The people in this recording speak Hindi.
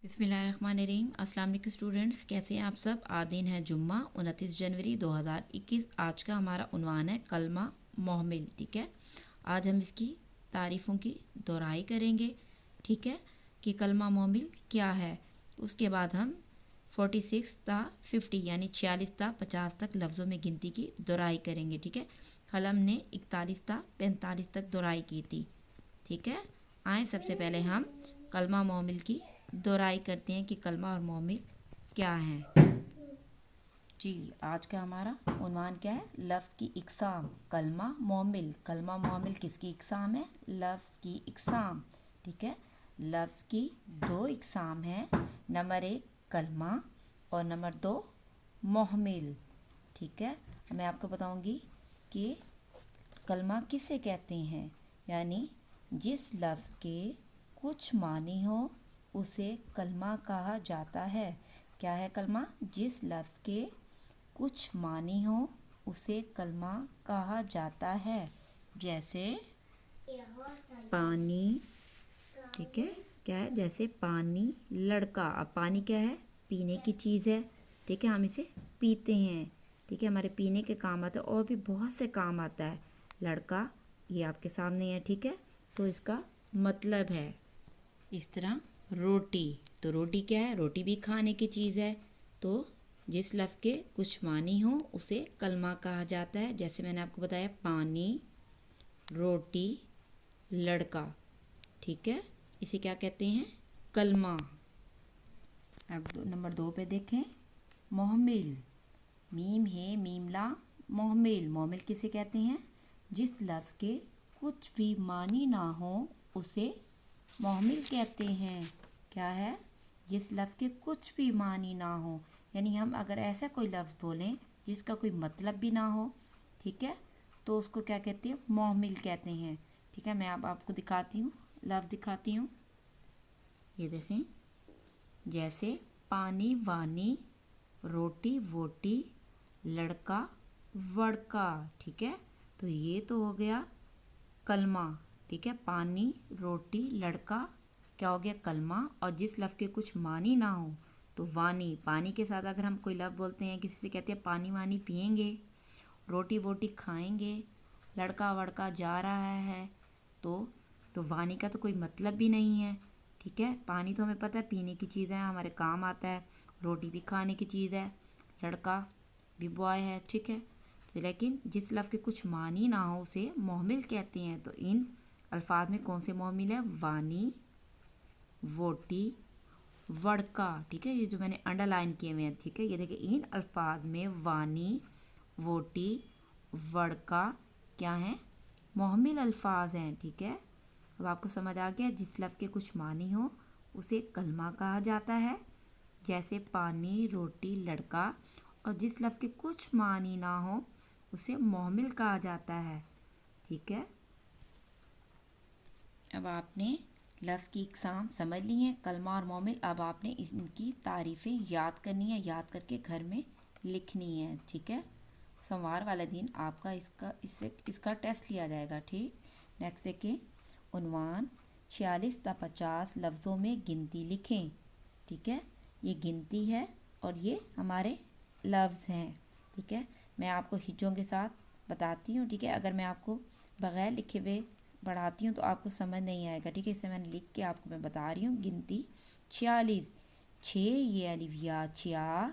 बिस्मिल्लाहिर्रहमानिर्रहीम। अस्सलाम वालेकुम स्टूडेंट्स, कैसे हैं आप सब। आज दिन है जुम्मा 29 जनवरी 2021। आज का हमारा उन्वान है कलमा मोहमिल। ठीक है, आज हम इसकी तारीफ़ों की दोहराई करेंगे। ठीक है, कि कलमा मोहमिल क्या है। उसके बाद हम 46 ता 50 यानी 46 ता 50 तक लफ्ज़ों में गिनती की दोहराई करेंगे। ठीक है, कल हमने 41 ता 45 तक दोहराई की थी। ठीक है, आए सबसे पहले हम कलमा मोहमिल की दोहराई करते हैं कि कलमा और मोहमिल क्या है। जी, आज का हमारा उन्वान क्या है। लफ्ज़ की इकसाम कलमा मोहमिल। कलमा मोहमिल किसकी इकसाम है। लफ्ज़ की इकसाम। ठीक है, लफ्ज़ की दो इकसाम है। नंबर 1 कलमा और नंबर 2 मोहमिल। ठीक है, मैं आपको बताऊंगी कि कलमा किसे कहते हैं। यानी जिस लफ्ज़ के कुछ मानी हो उसे कलमा कहा जाता है। क्या है कलमा। जिस लफ्ज़ के कुछ मानी हो उसे कलमा कहा जाता है। जैसे पानी। ठीक है, क्या है। जैसे पानी, लड़का। अब पानी क्या है, पीने की चीज़ है। ठीक है, हम इसे पीते हैं। ठीक है, हमारे पीने के काम आता है और भी बहुत से काम आता है। लड़का ये आपके सामने है। ठीक है, तो इसका मतलब है। इस तरह रोटी, तो रोटी क्या है, रोटी भी खाने की चीज़ है। तो जिस लफ्ज़ के कुछ मानी हो उसे कलमा कहा जाता है। जैसे मैंने आपको बताया पानी, रोटी, लड़का। ठीक है, इसे क्या कहते हैं, कलमा। अब नंबर 2 पे देखें, मोहमिल। मीम है मीमला मोहमिल। मोहमिल किसे कहते हैं, जिस लफ्ज़ के कुछ भी मानी ना हो उसे मोहमिल कहते हैं। क्या है, जिस लफ्ज़ के कुछ भी मानी ना हो। यानी हम अगर ऐसा कोई लफ्ज़ बोलें जिसका कोई मतलब भी ना हो, ठीक है, तो उसको क्या कहते हैं, मोहमिल कहते हैं। ठीक है, मैं अब आपको दिखाती हूँ, लफ्ज़ दिखाती हूँ। ये देखें, जैसे पानी वानी, रोटी वोटी, लड़का वड़का। ठीक है, तो ये तो हो गया कलमा। ठीक है, पानी, रोटी, लड़का क्या हो गया, कलमा। और जिस लफ्ज़ के कुछ मानी ना हो तो वानी। पानी के साथ अगर हम कोई लफ्ज़ बोलते हैं, किसी से कहते हैं पानी वानी पियेंगे, रोटी वोटी खाएंगे, लड़का वड़का जा रहा है, तो वानी का तो कोई मतलब भी नहीं है। ठीक है, पानी तो हमें पता है पीने की चीज़ है, हमारे काम आता है। रोटी भी खाने की चीज़ है, लड़का भी बॉय है। ठीक है, तो लेकिन जिस लफ्ज़ के कुछ मानी ना हो उसे मोहमिल कहते हैं। तो इन अल्फाज में कौन से मोहमिल है, वानी, वोटी, वड़का। ठीक है, ये जो मैंने अंडरलाइन किए हुए हैं। ठीक है, ये देखिए, इन अल्फाज में वानी, वोटी, वड़का क्या है, मोहमिल अल्फाज हैं। ठीक है, अब आपको समझ आ गया, जिस लफ्ज़ के कुछ मानी हो उसे कलमा कहा जाता है। जैसे पानी, रोटी, लड़का। और जिस लफ्ज़ के कुछ मानी ना हो उसे मोहमिल कहा जाता है। ठीक है, अब आपने लफ्ज़ की इकसाम समझ ली है, कलमा और मोहमिल। अब आपने इनकी तारीफ़ें याद करनी है, याद करके घर में लिखनी है। ठीक है, सोमवार वाले दिन आपका इसका टेस्ट लिया जाएगा। ठीक, नेक्स्ट देखिए, उन्वान 46 ता 50 लफ्ज़ों में गिनती लिखें। ठीक है, ये गिनती है और ये हमारे लफ्ज़ हैं। ठीक है, मैं आपको हिज्जों के साथ बताती हूँ। ठीक है, अगर मैं आपको बग़ैर लिखे हुए पढ़ाती हूँ तो आपको समझ नहीं आएगा। ठीक है, इससे मैंने लिख के आपको मैं बता रही हूँ। गिनती 46, 6 ये अलिफ या, छिया